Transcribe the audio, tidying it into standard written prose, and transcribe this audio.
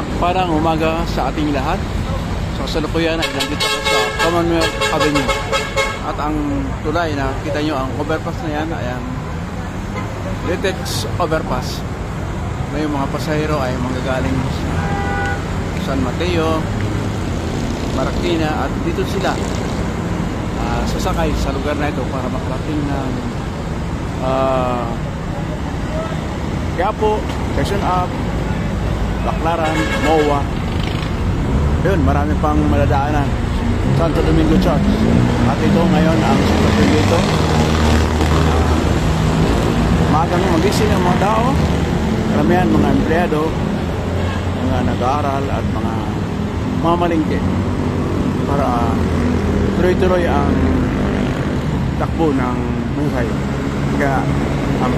Mapagpalang umaga sa ating lahat. So kasalukuyan ay nandito ako sa Commonwealth Avenue. At ang tulay na kita nyo, ang overpass na yan ay ang Litex Overpass. May mga pasahero ay manggagaling sa San Mateo, Marikina, at dito sila sasakay sa lugar na ito para makarating ng Quiapo, Quezon Ave, Baclaran, MOA. Yun, marami pang maladaanan. Santo Domingo Church. At ito ngayon ang sitwasyon dito. Magang magising ang mga tao. Karamihan mga empleyado, mga nag-aaral at mga mamalingke para tuloy-tuloy ang takbo ng buhay. Kaya ang